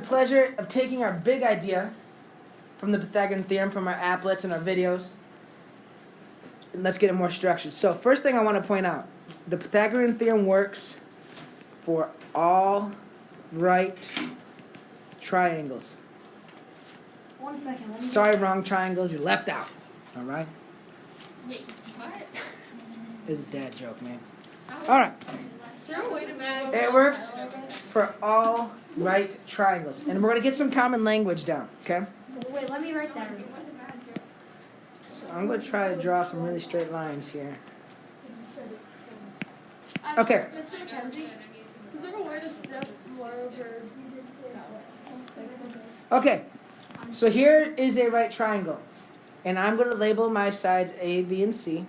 pleasure of taking our big idea from the Pythagorean theorem, from our applets and our videos, and let's get it more structured. So first thing I want to point out, the Pythagorean theorem works for all right triangles. 1 second. Sorry, wrong triangles, you're left out. All right? Wait, what? This is a dad joke, man. All right. Wait a minute. It works for all right triangles. And we're going to get some common language down, okay? Wait, let me write that. So I'm going to try to draw some really straight lines here. Okay. Mr. McKenzie, is there a way to step more over? Okay. So here is a right triangle. And I'm going to label my sides A, B, and C.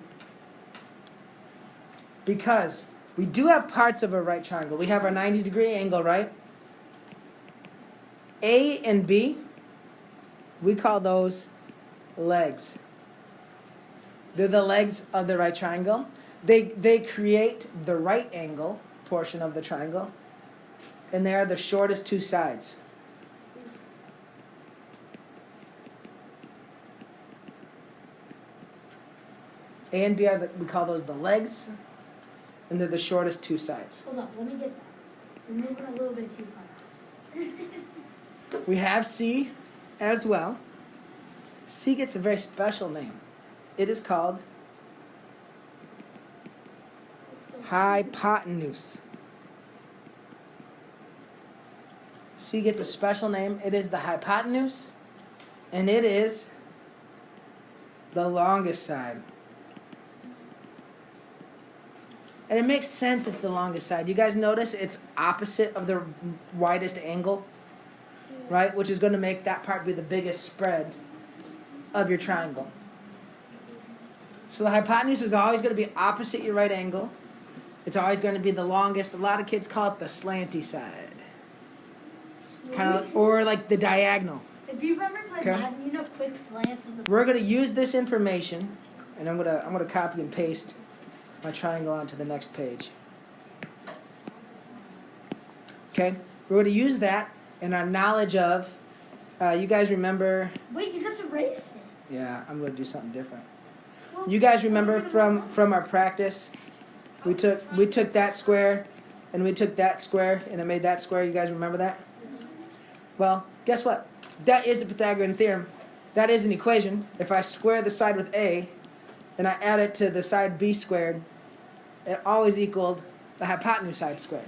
Because we do have parts of a right triangle. We have our 90-degree angle, right? A and B, we call those legs. They're the legs of the right triangle. They create the right angle portion of the triangle. And they are the shortest two sides. A and B we call those the legs. And they're the shortest two sides. Hold up, let me get that. We're moving a little bit too fast. We have C as well. C gets a very special name. It is called hypotenuse. C gets a special name. It is the hypotenuse, and it is the longest side. And it makes sense it's the longest side. You guys notice it's opposite of the widest angle, right? Which is going to make that part be the biggest spread of your triangle. So the hypotenuse is always going to be opposite your right angle. It's always going to be the longest. A lot of kids call it the slanty side. It's kind of, or like the diagonal. If you've ever played Madden, you know quick slants is a... We're going to use this information, and I'm going to copy and paste my triangle onto the next page. Okay? We're going to use that in our knowledge of, you guys remember... Wait, you just erased it. Yeah, I'm going to do something different. Well, You guys remember from our practice, we took that square, and we took that square, and it made that square. You guys remember that? Well, guess what? That is the Pythagorean theorem. That is an equation. If I square the side with A, and I add it to the side B squared, it always equaled the hypotenuse side squared.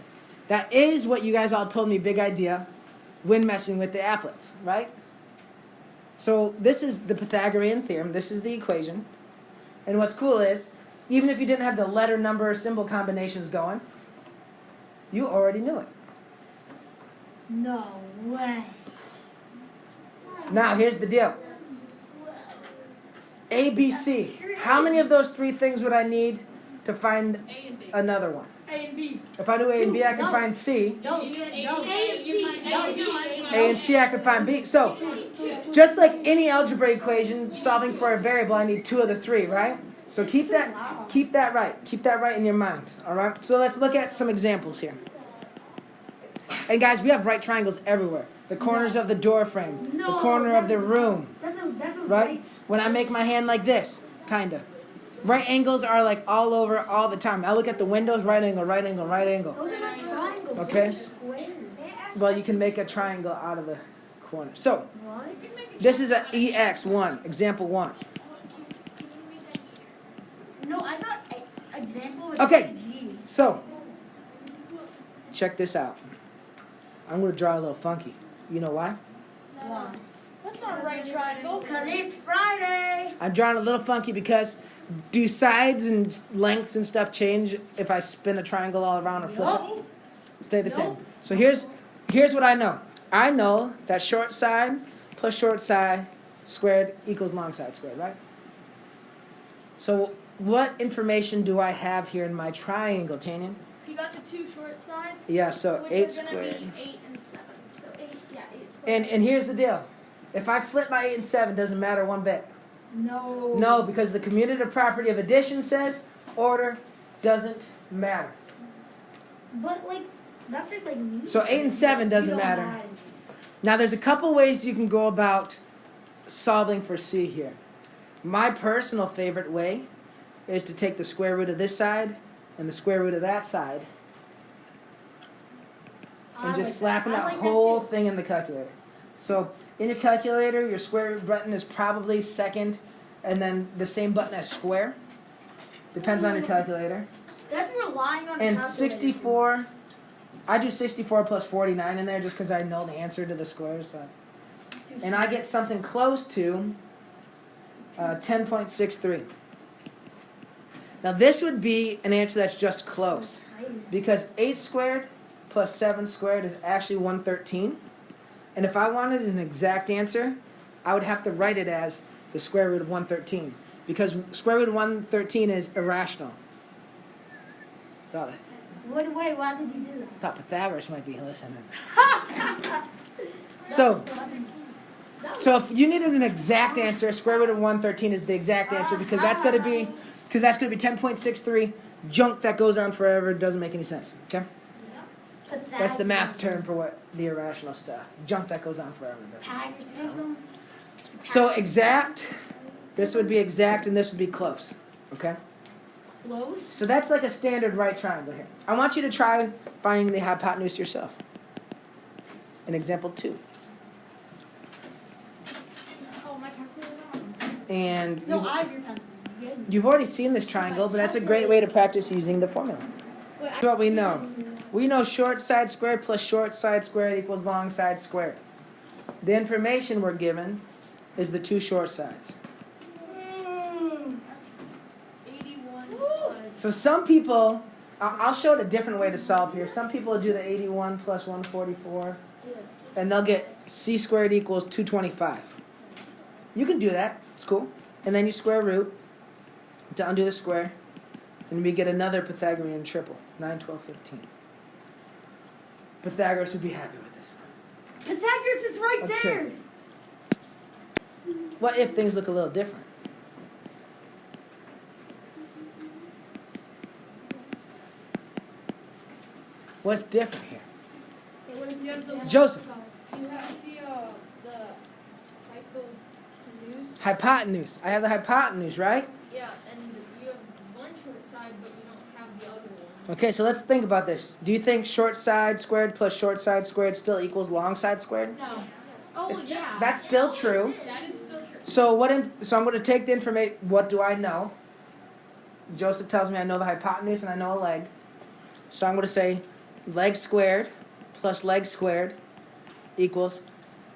That is what you guys all told me, big idea, when messing with the applets, right? So this is the Pythagorean theorem. This is the equation. And what's cool is, even if you didn't have the letter, number, or symbol combinations going, you already knew it. No way. Now, here's the deal. A, B, C. How many of those three things would I need to find A and B. another one? A and B. If I knew A and B, I could find C. No. A and C, I could find B. So, just like any algebra equation, solving for a variable, I need two of the three, right? So keep that right. Keep that right in your mind, all right? So let's look at some examples here. And guys, we have right triangles everywhere. The corners of the door frame, the corner of the room, That's a right? When I make my hand like this, kind of. Right angles are like all over all the time. I look at the windows, right angle, right angle, right angle. Those are not triangles. Okay. Those are squares. Well, you can make a triangle out of the corner. So, What? this is an EX1, example 1. No, I thought example was Okay. G. So, check this out. I'm going to draw a little funky. You know why? Why? That's not a right triangle. Because it's Friday. I'm drawing a little funky because do sides and lengths and stuff change if I spin a triangle all around or flip it? Stay the same. So here's what I know. I know that short side plus short side squared equals long side squared, right? So what information do I have here in my triangle, Tanya? You got the two short sides. Yeah, so which 8 are gonna squared. be 8 and 7. So 8 squared. And here's the deal. If I flip my 8 and 7, doesn't matter one bit. No. No, because the commutative property of addition says order doesn't matter. But like, that's just like me. So 8 and 7 doesn't You don't matter. mind. Now there's a couple ways you can go about solving for C here. My personal favorite way is to take the square root of this side and the square root of that side and just slapping that whole thing in the calculator. So in your calculator, your square root button is probably second, and then the same button as square. Depends on your calculator. That's relying on. And 64, I do 64 plus 49 in there just because I know the answer to the squares. So. And I get something close to 10.63. Now this would be an answer that's just close, because 8 squared plus 7 squared is actually 113. And if I wanted an exact answer, I would have to write it as the square root of 113, because square root of 113 is irrational. Got it. Wait, why did you do that? Thought Pythagoras might be listening. So if you needed an exact answer, square root of 113 is the exact answer, because that's going to be 10.63. Junk that goes on forever, doesn't make any sense. Okay? That's the math term for what the irrational stuff. Junk that goes on forever. Pythagorean. So exact, this would be exact and this would be close. Okay? Close. So that's like a standard right triangle here. I want you to try finding the hypotenuse yourself. In example 2. Oh, my calculator. And No, I have your pencil. you've already seen this triangle, but that's a great way to practice using the formula. Wait, Here's what we know. We know short side squared plus short side squared equals long side squared. The information we're given is the two short sides. 81 plus. So some people, I'll show it a different way to solve here. Some people do the 81 plus 144, and they'll get c squared equals 225. You can do that. It's cool. And then you square root to undo the square, and we get another Pythagorean triple, 9, 12, 15. Pythagoras would be happy with this one. Pythagoras is right Okay. there. What if things look a little different? What's different here? Joseph. You have the hypotenuse. Hypotenuse. I have the hypotenuse, right? Yeah, and you have one short side, but you don't have the other one. Okay, so let's think about this. Do you think short side squared plus short side squared still equals long side squared? No. Oh, It's- yeah. that's still true. That is still true. So I'm going to take the information. What do I know? Joseph tells me I know the hypotenuse and I know a leg. So I'm going to say leg squared plus leg squared equals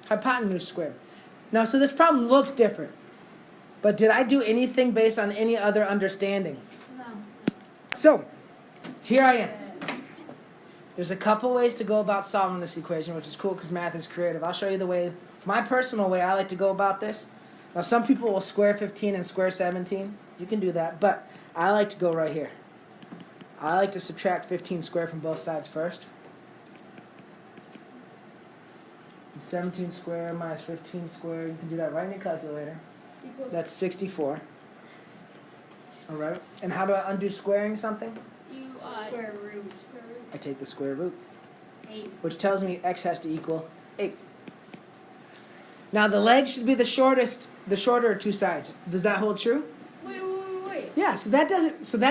hypotenuse squared. Now, so this problem looks different. But did I do anything based on any other understanding? No. So, here I am. There's a couple ways to go about solving this equation, which is cool because math is creative. I'll show you the way, my personal way I like to go about this. Now, some people will square 15 and square 17. You can do that, but I like to go right here. I like to subtract 15 squared from both sides first. And 17 squared minus 15 squared, you can do that right in your calculator. That's 64. All right. And how do I undo squaring something? You, Square root. I take the square root, 8. which tells me x has to equal 8. Now the leg should be the shorter two sides. Does that hold true? Wait. Yeah, so that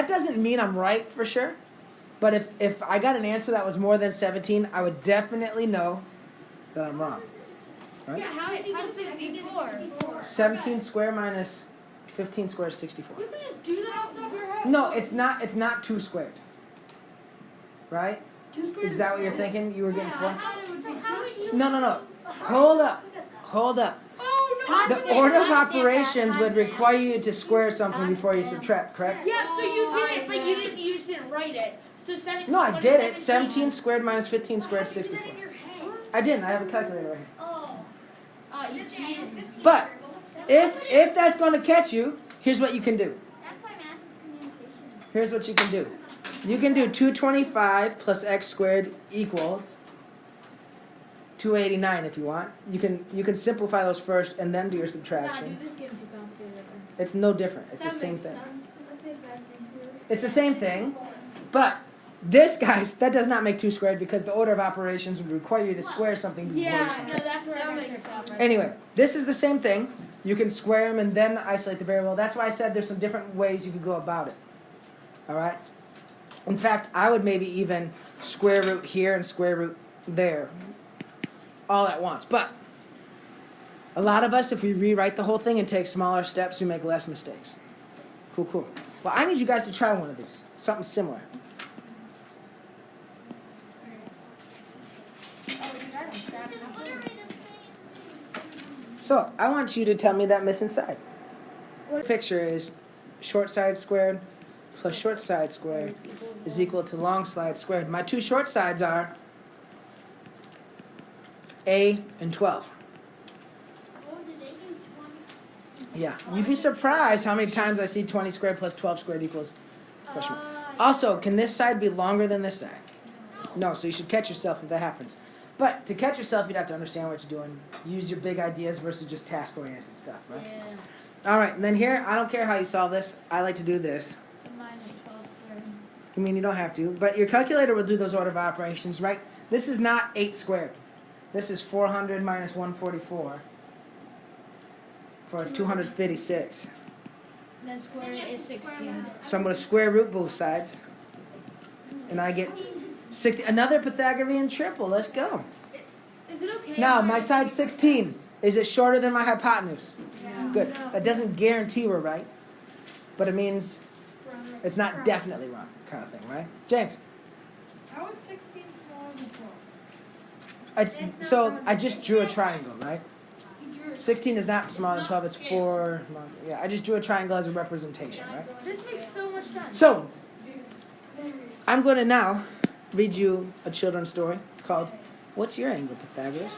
doesn't mean I'm right for sure. But if I got an answer that was more than 17, I would definitely know that I'm wrong. Right? Yeah, how is 64? 17 squared minus 15 squared is 64. You can just do that off the top of your head. No, it's not 2 squared. Right? 2 squared. Is that what you're thinking you were getting Yeah, I for? thought it would be No. Hold up. Oh, no. The order of operations would require you to square something before you subtract, correct? Yeah, so you did it, but you just didn't write it. So 17. No, I what did is it. 17 squared minus 15 squared is How did you 64. do that in your head? I didn't. I have a calculator right here. Oh. You cheated. But if that's going to catch you, here's what you can do. That's why math is communication. Here's what you can do. You can do 225 plus x squared equals 289 if you want. You can simplify those first and then do your Nah, subtraction. dude, this game's too complicated. It's no different. It's the same thing. It's the same thing. But This, guys, that does not make 2 squared because the order of operations would require you to square something before you Yeah, subtract. no, that's where That I got makes tripped up. sense. Anyway, this is the same thing. You can square them and then isolate the variable. That's why I said there's some different ways you could go about it. All right? In fact, I would maybe even square root here and square root there all at once. But a lot of us, if we rewrite the whole thing and take smaller steps, we make less mistakes. Cool, cool. Well, I need you guys to try one of these. Something similar. This is literally the same. So, I want you to tell me that missing side. The picture is short side squared plus short side squared is equal to long side squared. My 2 short sides are A and 12. Oh, did they do 20? Yeah, you'd be surprised how many times I see 20 squared plus 12 squared equals question mark. Also, can this side be longer than this side? No, so you should catch yourself if that happens. But to catch yourself, you'd have to understand what you're doing. Use your big ideas versus just task-oriented stuff, right? Yeah. All right, and then here, I don't care how you solve this. I like to do this. Minus 12 squared. I mean, you don't have to, but your calculator will do those order of operations, right? This is not 8 squared. This is 400 minus 144 for 256. Then squared is 16. So I'm going to square root both sides, and I get 60. Another Pythagorean triple. Let's go. Is it okay? Now, if I my side take 16. Is it shorter than my hypotenuse? Yeah. Good. No. That doesn't guarantee we're right, but it means wrong? it's not definitely wrong, kind of thing, right? James. How is 16 smaller than 12? So I just drew a triangle, right? You drew it. 16 is not smaller than It's 12. not It's scale. 4. Yeah, I just drew a triangle as a representation, right? This makes so much sense. So I'm going to now read you a children's story called "What's Your Angle, Pythagoras?"